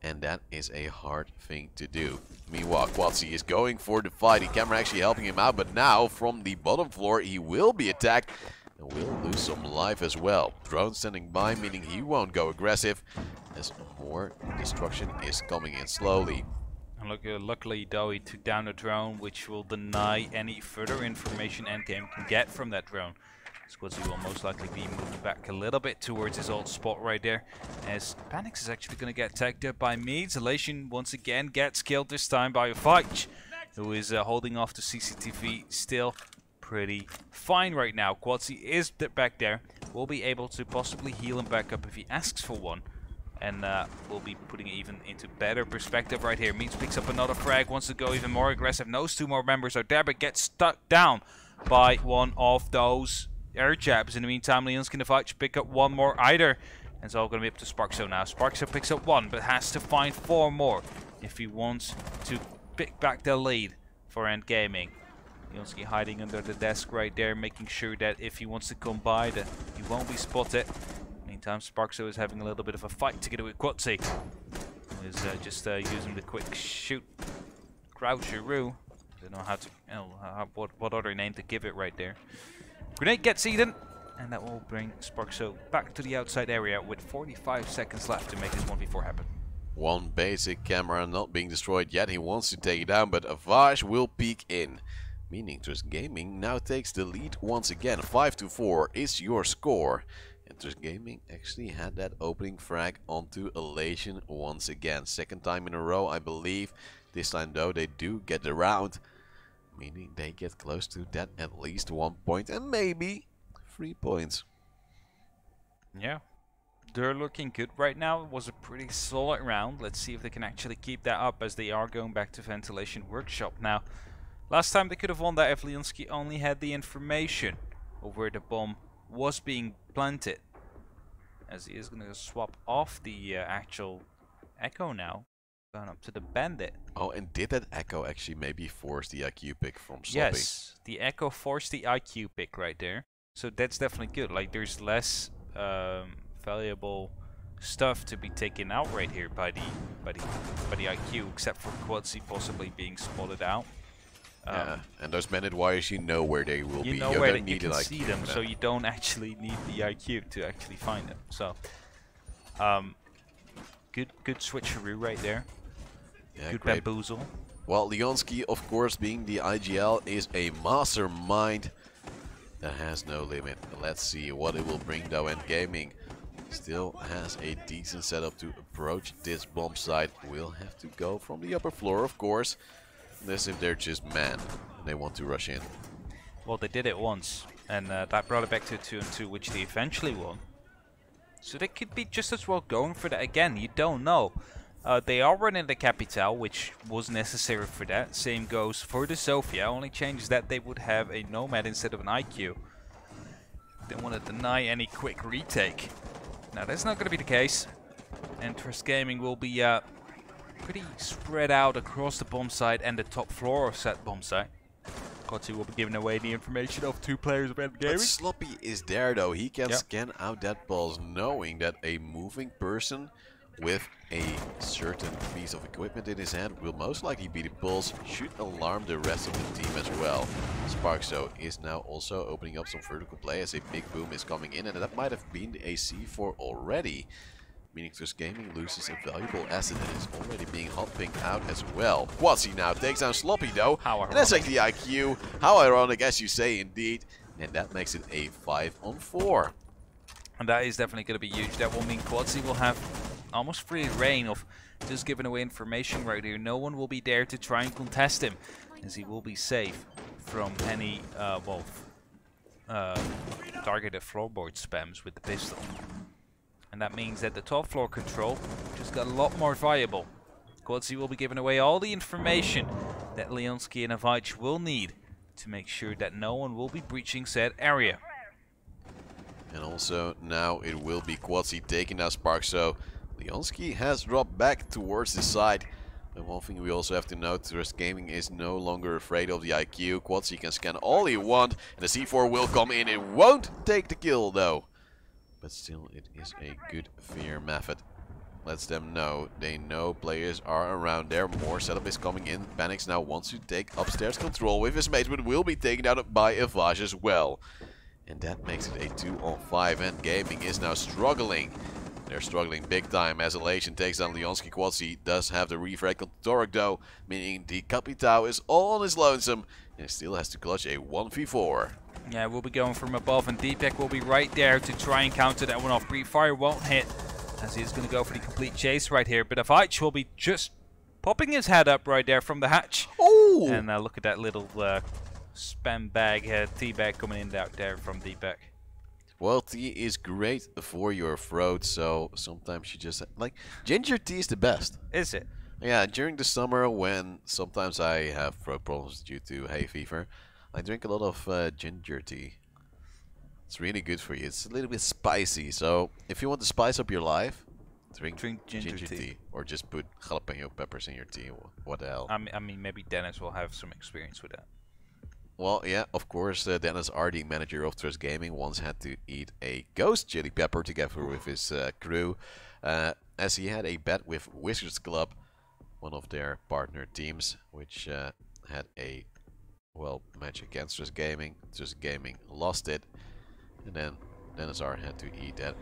S2: And that is a hard thing to do. Meanwhile, Quatsi is going for the fight. The camera actually helping him out, but now from the bottom floor he will be attacked and will lose some life as well. Drone standing by, meaning he won't go aggressive as more destruction is coming in slowly.
S1: And look, luckily though, he took down the drone, which will deny any further information Endgame can get from that drone. Squadsy will most likely be moving back a little bit towards his old spot right there, as Panix is actually going to get tagged up by Meads. Elation once again gets killed, this time by Vach, who is holding off the CCTV still pretty fine right now. Quadsy is back there, will be able to possibly heal him back up if he asks for one. And we'll be putting it even into better perspective right here. Meads picks up another frag, wants to go even more aggressive. Knows 2 more members are there, but gets stuck down by one of those air jabs. In the meantime, Leon's going to fight to pick up one more either. And it's all going to be up to Sparkso now. Sparkso picks up 1, but has to find 4 more if he wants to pick back the lead for End Gaming. Leonski hiding under the desk right there, making sure that if he wants to come by, that he won't be spotted. Meantime, Sparkso is having a little bit of a fight together with Quatsi. Who is just using the quick shoot croucheroo. Don't know how to, what other name to give it right there. Grenade gets eaten, and that will bring Sparkso back to the outside area with 45 seconds left to make this 1v4 happen.
S2: One basic camera not being destroyed yet. He wants to take it down, but Avage will peek in. Meaning Trust Gaming now takes the lead once again. 5-4 is your score. And Trust Gaming actually had that opening frag onto Elation once again. Second time in a row, I believe. This time though, they do get the round. Meaning they get close to that at least 1 point and maybe 3 points.
S1: Yeah, they're looking good right now. It was a pretty solid round. Let's see if they can actually keep that up, as they are going back to Ventilation Workshop now. Last time they could have won that if Leonski only had the information of where the bomb was being planted. As he is going to swap off the actual Echo now. Going up to the Bandit.
S2: Oh, and did that Echo actually maybe force the IQ pick from Sloppy?
S1: Yes, the Echo forced the IQ pick right there. So that's definitely good. Like, there's less valuable stuff to be taken out right here by the IQ, except for Quadsy possibly being spotted out.
S2: Yeah, and those bandit wires, you know where they will be.
S1: You know where you can
S2: like
S1: see them, so you don't actually need the IQ to actually find them. So, good switcheroo right there.
S2: Yeah,
S1: good
S2: great.
S1: bamboozle.
S2: Well, Leonski, of course, being the IGL, is a mastermind that has no limit. Let's see what it will bring though. And Gaming still has a decent setup to approach this bomb site. Will have to go from the upper floor, of course. Unless if they're just manned and they want to rush in.
S1: Well, they did it once, and that brought it back to 2-2, which they eventually won. So they could be just as well going for that again. You don't know. They are running the Capital, which was necessary for that. Same goes for the Sofia. Only changes that they would have a Nomad instead of an IQ. They want to deny any quick retake. Now that's not going to be the case. And Trust Gaming will be pretty spread out across the bomb site and the top floor of said bomb site. Kotsu will be giving away the information of 2 players of End Gaming.
S2: But Sloppy is there though. He can scan out that pulse, knowing that a moving person with a certain piece of equipment in his hand will most likely be the pulse, should alarm the rest of the team as well. Sparkso is now also opening up some vertical play as a big boom is coming in, and that might have been the AC4 already. Meaning Trust Gaming loses a valuable asset that is already being hot pinked out as well. Quatsi now takes down Sloppy though.
S1: How ironic.
S2: And that's actually IQ. How ironic, as you say, indeed. And that makes it a 5-on-4.
S1: And that is definitely going to be huge. That will mean Quatsi will have almost free reign of just giving away information right here. No one will be there to try and contest him, as he will be safe from any targeted floorboard spams with the pistol. And that means that the top floor control just got a lot more viable. Quatsi will be giving away all the information that Leonski and Avich will need to make sure that no one will be breaching said area.
S2: And also now it will be Quatsi taking out Sparkso. Leonski has dropped back towards the side, And one thing we also have to note, Trust Gaming is no longer afraid of the IQ. Quadsy can scan all he wants, and the C4 will come in. It won't take the kill though. But still, it is a good fear method. Lets them know they know players are around there. More setup is coming in. Panics now wants to take upstairs control with his mates, but will be taken out by Avage as well. And that makes it a 2-on-5, and Gaming is now struggling. They're struggling big time as Elation takes down Leonski. Quadsy does have the refrag on Torek though, meaning the Capitao is all on his lonesome and still has to clutch a 1v4.
S1: Yeah, we'll be going from above, and Deepak will be right there to try and counter that one off. Pre-fire won't hit, as he is going to go for the complete chase right here. But Avage will be just popping his head up right there from the hatch.
S2: Oh!
S1: And look at that little spam bag, tea bag coming in out there from Deepak.
S2: Well, tea is great for your throat, so sometimes you just like ginger tea is the best.
S1: Is it?
S2: Yeah, during the summer when sometimes I have throat problems due to hay fever, I drink a lot of ginger tea. It's really good for you. It's a little bit spicy, so if you want to spice up your life, drink ginger tea. Or just put jalapeno peppers in your tea. What the hell?
S1: I mean, maybe Dennis will have some experience with that.
S2: Well, yeah, of course, Dennis R, the manager of Trust Gaming, once had to eat a ghost chili pepper together with his crew, as he had a bet with Wizards Club, one of their partner teams, which had a, well, match against Trust Gaming. Trust Gaming lost it, and then Dennis R had to eat that,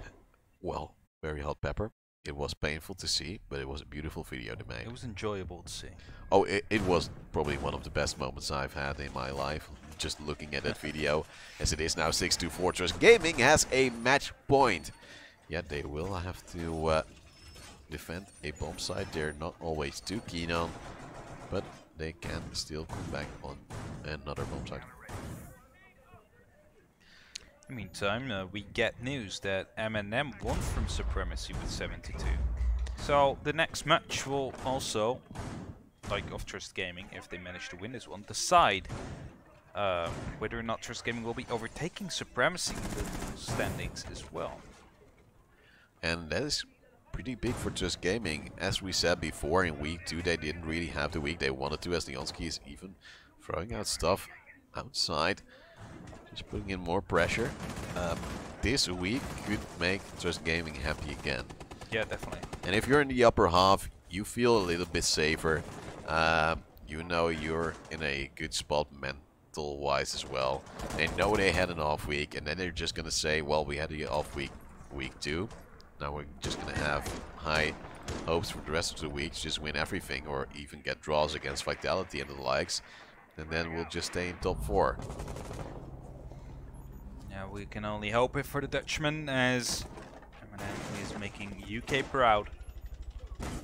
S2: well, very hot pepper. It was painful to see, but it was a beautiful video to make.
S1: It was enjoyable to see.
S2: Oh, it was probably one of the best moments I've had in my life, just looking at that video. As it is now 6-2 Trust Gaming has a match point. Yet they will have to defend a bomb site they're not always too keen on, but they can still come back on another bomb site.
S1: In the meantime, we get news that M&M won from Supremacy with 72. So the next match will also, like of Trust Gaming, if they manage to win this one, decide whether or not Trust Gaming will be overtaking Supremacy in the standings as well.
S2: And that is pretty big for Trust Gaming. As we said before, in week 2 they didn't really have the week they wanted to, as Leonski is even throwing out stuff outside. Just putting in more pressure. This week could make Trust Gaming happy again.
S1: Yeah, definitely.
S2: And if you're in the upper half, you feel a little bit safer. You know you're in a good spot mental-wise as well. They know they had an off week, and then they're just gonna say, well, we had the off week, week 2. Now we're just gonna have high hopes for the rest of the week, just win everything, or even get draws against Vitality and the likes. And then we'll just stay in top 4.
S1: Yeah, we can only hope it for the Dutchman, as M&M is making UK proud.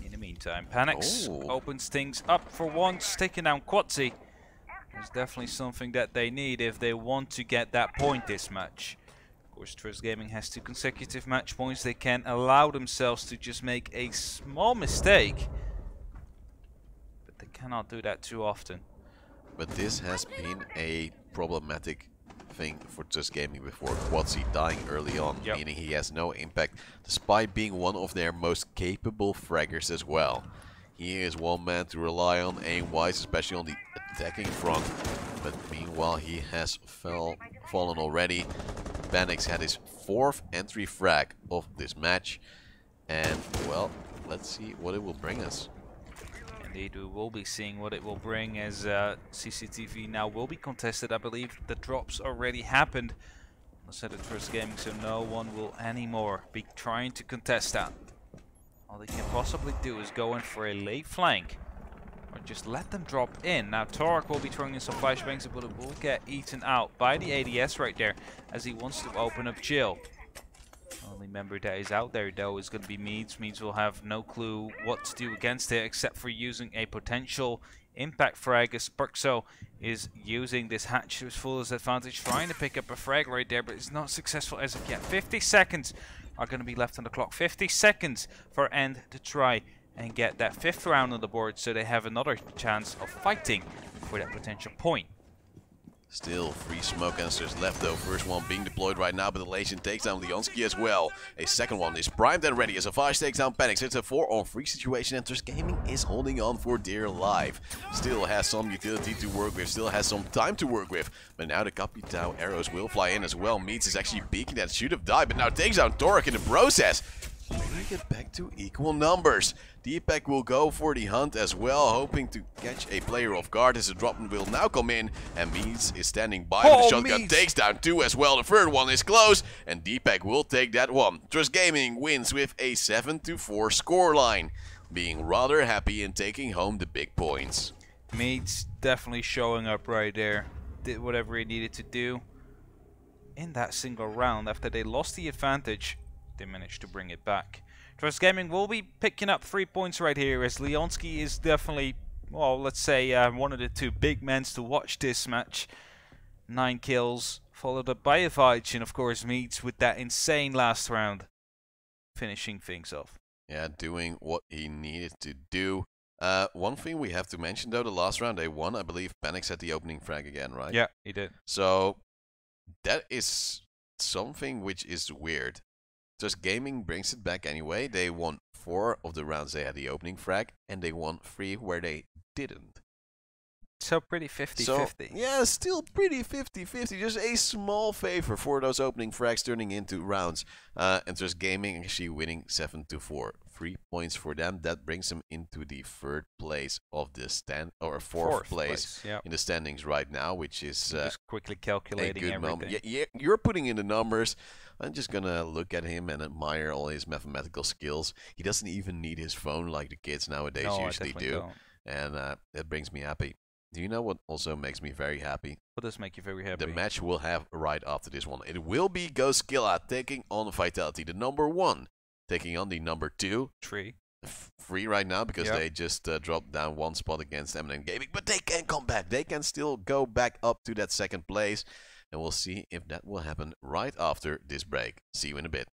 S1: In the meantime, Panics opens things up for once, taking down Quadsy. It's definitely something that they need if they want to get that point this match. Of course, Trust Gaming has 2 consecutive match points. They can allow themselves to just make a small mistake, but they cannot do that too often.
S2: But this has been a problematic thing for Trust Gaming before. Quadsy dying early on, meaning he has no impact, despite being one of their most capable fraggers as well. He is one man to rely on aim-wise, especially on the attacking front. But meanwhile, he has fallen already. Banix had his 4th entry frag of this match. And, well, let's see what it will bring us.
S1: Indeed, we will be seeing what it will bring, as CCTV now will be contested. I believe the drops already happened. I said at Trust Gaming, so no one will anymore be trying to contest that. All they can possibly do is go in for a late flank, or just let them drop in. Now Torek will be throwing in some flashbangs, but it will get eaten out by the ADS right there, as he wants to open up Jill. Only member that is out there though is going to be Meads. Meads will have no clue what to do against it, except for using a potential impact frag, as Sparkso is using this hatch to his fullest advantage, trying to pick up a frag right there, but it's not successful as of yet. 50 seconds are going to be left on the clock. 50 seconds for EnD to try and get that 5th round on the board, so they have another chance of fighting for that potential point.
S2: Still 3 smoke canisters left though. First one being deployed right now, but Elation takes down Leonski as well. A second one is primed and ready as a 5 takes down Panics. It's a 4-on-3 situation and Trust Gaming is holding on for dear life. Still has some utility to work with, still has some time to work with. But now the Capitao arrows will fly in as well. Meats is actually peeking, that should have died, but now takes down Torek in the process. Bring it back to equal numbers. Deepak will go for the hunt as well, hoping to catch a player off guard as the drop will now come in. And Meads is standing by with the shotgun, takes down 2 as well. The third one is close, and Deepak will take that one. Trust Gaming wins with a 7-4 scoreline, being rather happy in taking home the big points.
S1: Meads definitely showing up right there. Did whatever he needed to do in that single round. After they lost the advantage, they managed to bring it back. Trust Gaming will be picking up 3 points right here, as Leonski is definitely, well, let's say one of the 2 big men to watch this match. 9 kills, followed up by Avage, and of course Meads with that insane last round, finishing things off.
S2: Yeah, doing what he needed to do. One thing we have to mention though, the last round they won, I believe Panics at the opening frag again, right?
S1: Yeah, he did.
S2: So that is something which is weird. Just Gaming brings it back anyway. They won 4 of the rounds they had the opening frag, and they won 3 where they didn't.
S1: So pretty 50-50.
S2: So, yeah, still pretty 50-50. Just a small favor for those opening frags turning into rounds. And just Gaming actually winning 7-4. 3 points for them. That brings them into the 3rd place of the fourth place
S1: yeah,
S2: in the standings right now, which is
S1: just quickly calculating
S2: a good
S1: everything.
S2: moment. Yeah, you're putting in the numbers. I'm just gonna look at him and admire all his mathematical skills. He doesn't even need his phone like the kids nowadays usually do.
S1: Don't.
S2: And that brings me happy. Do you know what also makes me very happy?
S1: What does make you very happy?
S2: The match we'll have right after this one. It will be Ghoskilla taking on Vitality, the number 1, taking on the number 2.
S1: 3
S2: right now because they just dropped down 1 spot against Eminent Gaming. But they can come back. They can still go back up to that 2nd place. And we'll see if that will happen right after this break. See you in a bit.